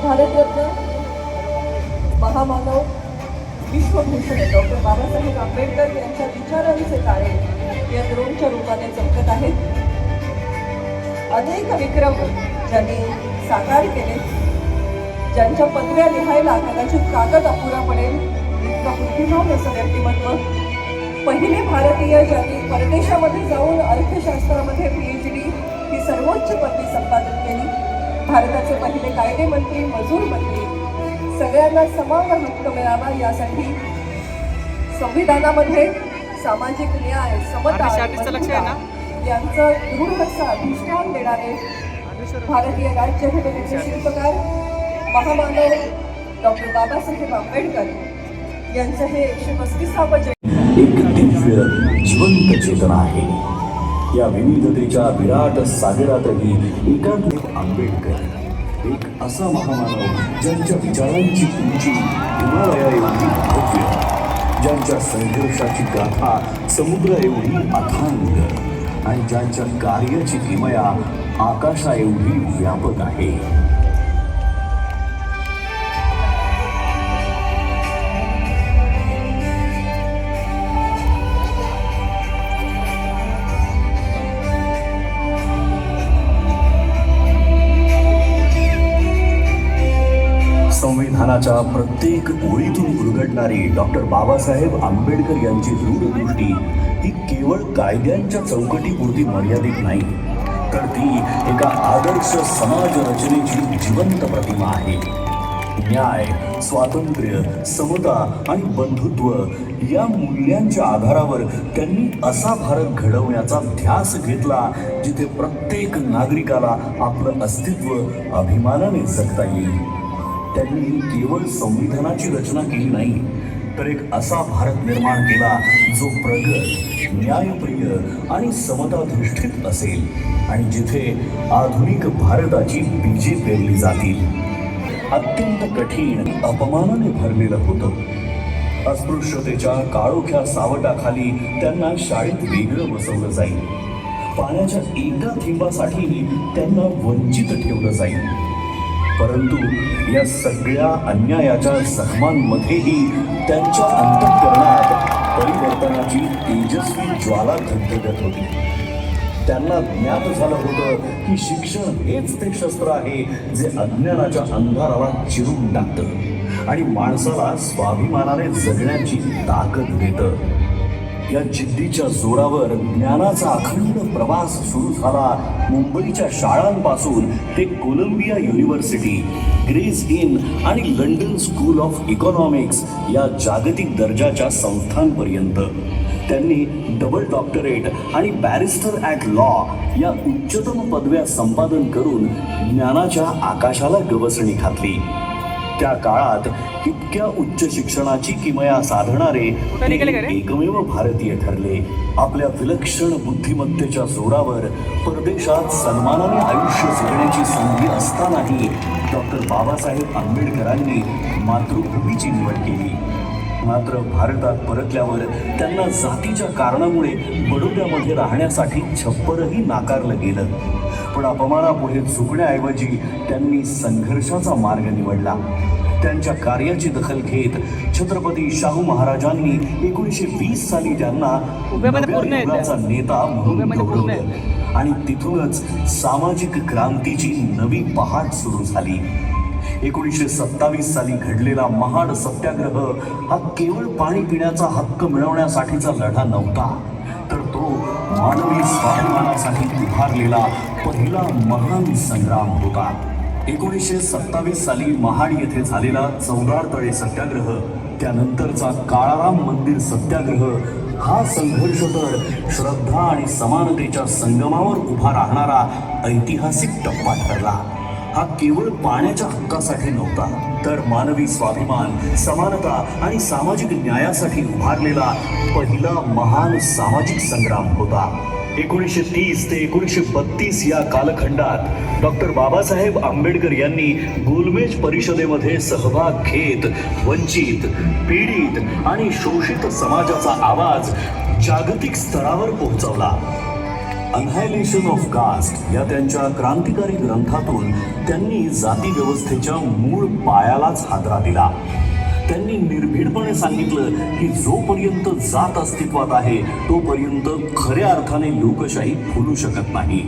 भारतरत्न महामानव विश्वभूषण डॉक्टर बाबासाहेब आंबेडकर यांच्या विचारांचे ताळे या द्रोणच्या रूपाने चमकत आहेत. अनेक विक्रम ज्यांनी साकार केले, ज्यांच्या पदव्या लिहायला कदाचित कागद अपुरा पडेल इतका बुद्धिमान असं व्यक्तिमत्व. पहिले भारतीय ज्यांनी परदेशामध्ये जाऊन अर्थशास्त्रामध्ये PhD ही सर्वोच्च पदवी संपादन केली. भारताचे पहिले कायदे मंत्री, मजूर मंत्री, सगळ्यांना समान हक्क मिळावा यासाठी संविधानामध्ये सामाजिक न्याय, समता यांचं दृढ असं अधिष्ठान देणारे भारतीय राज्यघटनेचे शिल्पकार महामानव डॉक्टर बाबासाहेब आंबेडकर यांचं हे 135वे जयंती. एक दिव्य जिवंत चेतना आहे. या विविधतेच्या विराट सागरातही एकात्मिक आंबेडकर, एक असा महामानव ज्यांच्या विचारांची उंची हिमालया एवढी भव्य, ज्यांच्या संघर्षाची गाथा समुद्र एवढी अथांग आणि ज्यांच्या कार्याची किमया आकाशा एवढी व्यापक आहे. संविधानाच्या प्रत्येक ओळीतून उलगडणारी डॉक्टर बाबासाहेब आंबेडकर यांची दूरदृष्टी ही केवळ कायद्यांच्या चौकटीपुरती मर्यादित नाही, तर ती एका आदर्श समाज रचनेची जिवंत प्रतिमा आहे. न्याय, स्वातंत्र्य, समता आणि बंधुत्व या मूल्यांच्या आधारावर त्यांनी असा भारत घडवण्याचा ध्यास घेतला जिथे प्रत्येक नागरिकाला आपलं अस्तित्व अभिमानाने जगता येईल. त्यांनी केवळ संविधानाची रचना केली नाही, तर एक असा भारत निर्माण केला जो प्रगत, न्यायप्रिय आणि समताधिष्ठित असेल आणि जिथे आधुनिक भारताची बीजे पेरली जातील. अत्यंत कठीण अपमानाने भरलेलं होतं. अस्पृश्यतेच्या काळोख्या सावटाखाली त्यांना शाळेत वेगळं बसवलं जाईल. पाण्याच्या एका थेंबासाठी त्यांना वंचित ठेवलं जाईल. परंतु या सगळ्या अन्यायाच्या जखमांमध्येही त्यांच्या अंतःकरणात परिवर्तनाची तेजस्वी ज्वाला धगधगत होती. त्यांना ज्ञात झालं होतं की शिक्षण हेच ते शस्त्र आहे जे अज्ञानाच्या अंधाराला चिरून टाकतं आणि माणसाला स्वाभिमानाने जगण्याची ताकद देतं. या जिद्दीच्या जोरावर ज्ञानाचा अखंड प्रवास सुरू झाला. मुंबईच्या शाळांपासून ते कोलंबिया युनिव्हर्सिटी, ग्रेस इन आणि लंडन स्कूल ऑफ इकॉनॉमिक्स या जागतिक दर्जाच्या संस्थांपर्यंत त्यांनी डबल डॉक्टरेट आणि बॅरिस्टर ॲट लॉ या उच्चतम पदव्या संपादन करून ज्ञानाच्या आकाशाला गवसणी घातली. त्या काळात इतक्या उच्च शिक्षणाची किमया साधणारे एकमेव भारतीय ठरले. आपल्या विलक्षण बुद्धिमत्तेच्या जोरावर परदेशात सन्मानाने आयुष्य जगण्याची संधी असतानाही डॉक्टर बाबासाहेब आंबेडकरांनी मातृभूमीची निवड केली. मात्र भारतात परतल्यावर त्यांना जातीच्या कारणामुळे बडोद्यामध्ये राहण्यासाठी छप्परही नाकारलं गेलं. पण अपमानापुढे झुकण्याऐवजी त्यांनी संघर्षाचा मार्ग निवडला. त्यांच्या कार्याची दखल घेत छत्रपती शाहू महाराजांनी 1920 साली त्यांना नव्या युगाचा नेता म्हणून गौरवलं आणि तिथूनच सामाजिक क्रांतीची नवी पहाट सुरू झाली. 1927 साली घडलेला महाड सत्याग्रह हा केवळ पाणी पिण्याचा हक्क मिळवण्यासाठीचा लढा नव्हता, तर तो मानवी स्वाभिमानासाठी उभारलेला पहिला महान संग्राम होता. 1927 साली महाड येथे झालेला चौदार तळे सत्याग्रह, त्यानंतरचा काळाराम मंदिर सत्याग्रह हा संघर्ष तर श्रद्धा आणि समानतेच्या संगमावर उभा राहणारा ऐतिहासिक टप्पा ठरला. हा केवळ पाण्याच्या हक्कासाठी नव्हता, तर मानवी स्वाभिमान, समानता आणि सामाजिक न्यायासाठी उभारलेला पहिला महान सामाजिक संग्राम होता. 1930 ते 1932 या कालखंडात डॉक्टर बाबासाहेब आंबेडकर यांनी गोलमेज परिषदेमध्ये सहभाग घेत वंचित, पीडित आणि शोषित समाजाचा आवाज जागतिक स्तरावर पोहोचवला. अनहायलेशन ऑफ कास्ट या त्यांच्या क्रांतिकारी ग्रंथातून त्यांनी जाती व्यवस्थेच्या मूळ पायालाच हादरा दिला. त्यांनी निर्भीडपणे सांगितलं की जोपर्यंत जात अस्तित्वात आहे तोपर्यंत खऱ्या अर्थाने लोकशाही फुलू शकत नाही.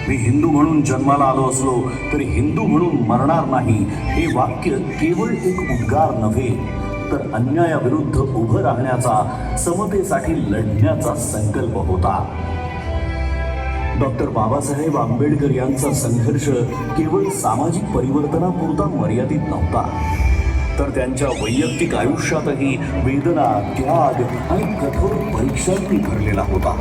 मी हिंदू म्हणून जन्माला आलो असलो तरी हिंदू म्हणून मरणार नाही हे वाक्य केवळ एक उद्गार नव्हे तर अन्यायाविरुद्ध उभं राहण्याचा, समतेसाठी लढण्याचा संकल्प होता. डॉक्टर बाबासाहेब आंबेडकर यांचा संघर्ष केवळ सामाजिक परिवर्तनापुरता मर्यादित नव्हता, तर त्यांच्या वैयक्तिक आयुष्यातही वेदना, त्याग आणि कठोर परीक्षांनी भरलेला होता.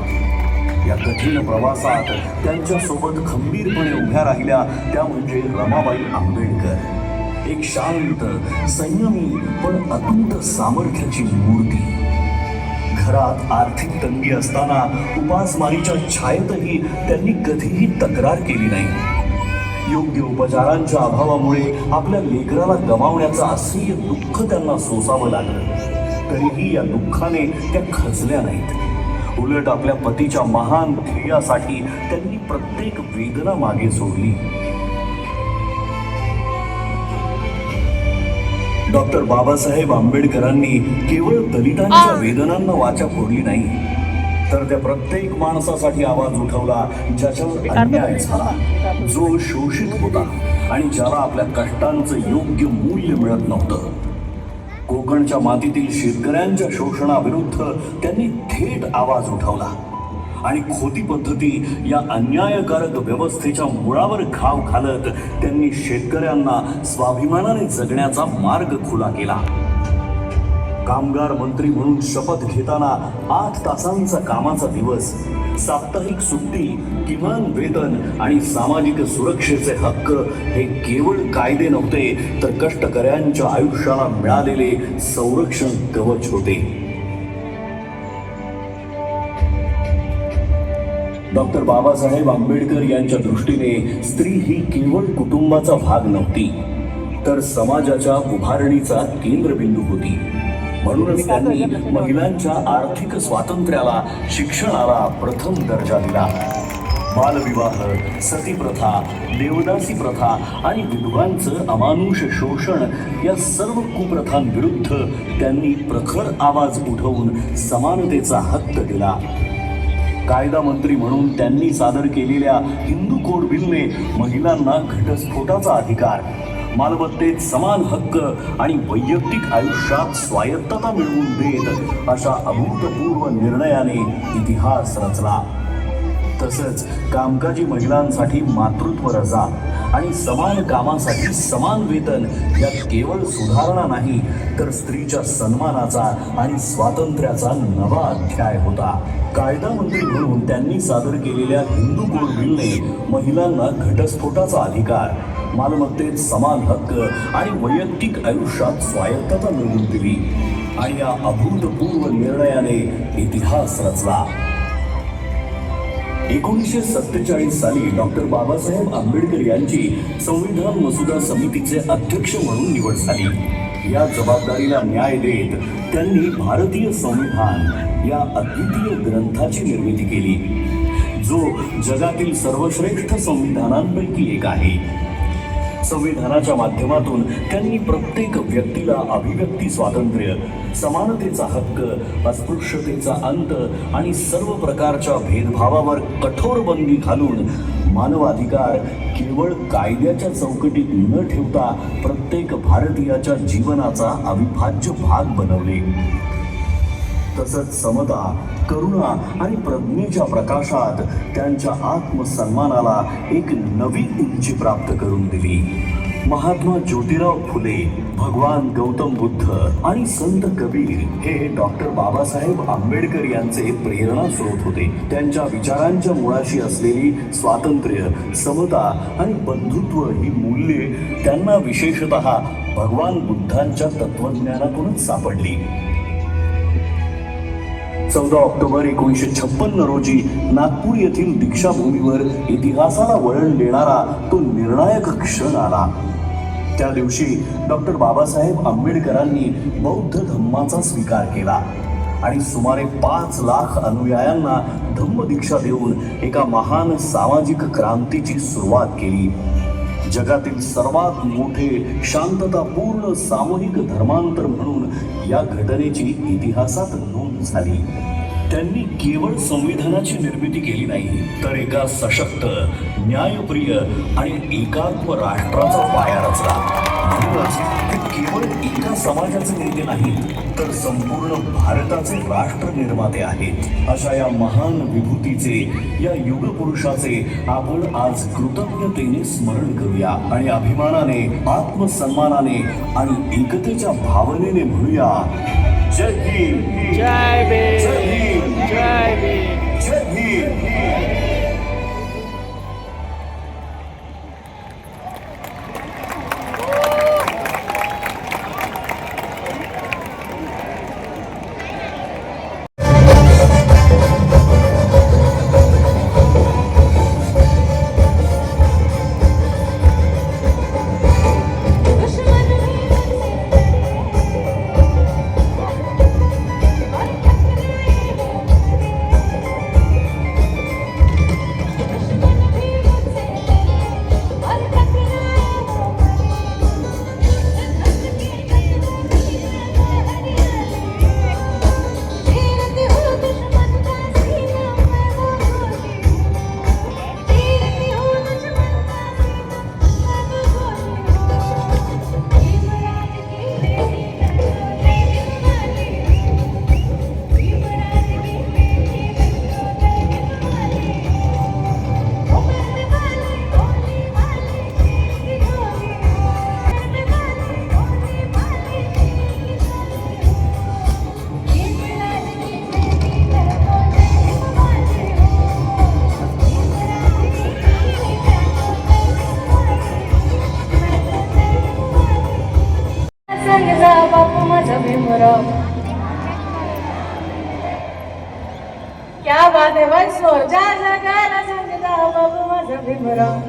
या कठीण प्रवासात त्यांच्यासोबत खंबीरपणे उभ्या राहिल्या त्या म्हणजे रमाबाई आंबेडकर. एक शांत, संयमी पण अतूट सामर्थ्याची मूर्ती. घरात आर्थिक तंगी असताना उपासमारीच्या छायेतही त्यांनी कधीही तक्रार केली नाही. योग्य उपचारांच्या अभावामुळे आपल्या लेकराला गमावण्याचं असह्य दुःख त्यांना सोसावं लागलं, तरीही या दुःखाने त्या खचल्या नाहीत. उलट आपल्या पतीच्या महान ध्येयासाठी त्यांनी प्रत्येक वेदना मागे सोडली. डॉक्टर बाबासाहेब आंबेडकरांनी केवळ दलितांच्या वेदनांना वाचा फोडली नाही, तर त्या प्रत्येक माणसासाठी आवाज उठवला ज्याच्यावर अन्याय झाला, जो शोषित होता आणि ज्याला आपल्या कष्टांचं योग्य मूल्य मिळत नव्हतं. कोकणच्या मातीतील शेतकऱ्यांच्या शोषणाविरुद्ध त्यांनी थेट आवाज उठवला आणि खोटी पद्धती या अन्यायकारक व्यवस्थेच्या मुळावर घाव घालत त्यांनी शेतकऱ्यांना स्वाभिमानाने जगण्याचा मार्ग खुला केला. कामगार मंत्री म्हणून शपथ घेताना 8 तासांचा कामाचा दिवस, साप्ताहिक सुट्टी, किमान वेतन आणि सामाजिक सुरक्षेचे हक्क हे केवळ कायदे नव्हते तर कष्टकऱ्यांच्या आयुष्याला मिळालेले संरक्षण कवच होते. डॉक्टर बाबासाहेब आंबेडकर यांच्या दृष्टीने स्त्री ही केवळ कुटुंबाचा भाग नव्हती, तर समाजाच्या उभारणीचा केंद्रबिंदू होती. म्हणूनच त्यांनी महिलांच्या आर्थिक स्वातंत्र्याला, शिक्षणाला प्रथम दर्जा दिला. बालविवाह, सतीप्रथा, देवदासी प्रथा आणि विधवांचं अमानुष शोषण या सर्व कुप्रथांविरुद्ध त्यांनी प्रखर आवाज उठवून समानतेचा हक्क दिला. कायदा मंत्री म्हणून त्यांनी सादर केलेल्या हिंदू कोड बिलने महिलांना घटस्फोटाचा अधिकार, मालमत्तेत समान हक्क आणि वैयक्तिक आयुष्यात स्वायत्तता मिळवून देत अशा अभूतपूर्व निर्णयाने इतिहास रचला. तसंच कामकाजी महिलांसाठी मातृत्व रजा आणि समान कामासाठी समान वेतन यात केवळ सुधारणा नाही तर स्त्रीच्या सन्मानाचा आणि स्वातंत्र्याचा नवा अध्याय होता. कायदा मंत्री म्हणून त्यांनी सादर केलेल्या हिंदू कोड बिलने महिलांना घटस्फोटाचा अधिकार, मालमत्तेत समान हक्क आणि वैयक्तिक आयुष्यात स्वायत्तता मिळवून दिली आणि या अभूतपूर्व निर्णयाने इतिहास रचला. 1947 साली डॉक्टर बाबासाहेब आंबेडकर यांची संविधान मसुदा समितीचे अध्यक्ष म्हणून निवड झाली. या जबाबदारीला न्याय देत त्यांनी भारतीय संविधान या अद्वितीय ग्रंथाची निर्मिती केली, जो जगातील सर्वश्रेष्ठ संविधानांपैकी एक आहे. संविधानाच्या माध्यमातून त्यांनी प्रत्येक व्यक्तीला अभिव्यक्ती स्वातंत्र्य, समानतेचा हक्क, अस्पृश्यतेचा अंत आणि सर्व प्रकारच्या भेदभावावर कठोर बंदी घालून मानवाधिकार केवळ कायद्याच्या चौकटीत न ठेवता प्रत्येक भारतीयाच्या जीवनाचा अविभाज्य भाग बनवले. तसंच समता, करुणा आणि प्रज्ञेच्या प्रकाशात त्यांच्या आत्मसन्मानाला एक नवी उंची प्राप्त करून दिली. महात्मा ज्योतिराव फुले, भगवान गौतम बुद्ध आणि संत कबीर हे डॉक्टर बाबासाहेब आंबेडकर यांचे प्रेरणा स्रोत होते. त्यांच्या विचारांच्या मुळाशी असलेली स्वातंत्र्य, समता आणि बंधुत्व ही मूल्ये त्यांना विशेषतः भगवान बुद्धांच्या तत्वज्ञानातूनच सापडली. 14 ऑक्टोबर 1956 रोजी नागपूर येथील दीक्षाभूमीवर इतिहासाला वळण देणारा तो निर्णायक क्षण आला. त्या दिवशी डॉक्टर बाबासाहेब आंबेडकरांनी बौद्ध धम्माचा स्वीकार केला आणि सुमारे 5 लाख अनुयायांना धम्मदीक्षा देऊन एका महान सामाजिक क्रांतीची सुरुवात केली. जगातील सर्वात मोठे शांततापूर्ण सामूहिक धर्मांतर म्हणून या घटनेची इतिहासात नोंद झाली. त्यांनी केवळ संविधानाची निर्मिती केली नाही, तर एका सशक्त, न्यायप्रिय आणि एकात्म राष्ट्राचा पाया रचला. म्हणूनच ते केवळ एका समाजाचे नेते नाहीत, तर संपूर्ण भारताचे राष्ट्र निर्माते आहेत. अशा या महान विभूतीचे, या युगपुरुषाचे आपण आज कृतज्ञतेने स्मरण करूया आणि अभिमानाने, आत्मसन्मानाने आणि एकतेच्या भावनेने म्हणूया, जय भीम, जय भीम, जय भीम, जय भीम. जय भीम. बापू माझा भीमराव. क्या बात है भाई, सोचा जगाला सांगता बापू माझा भीमराव.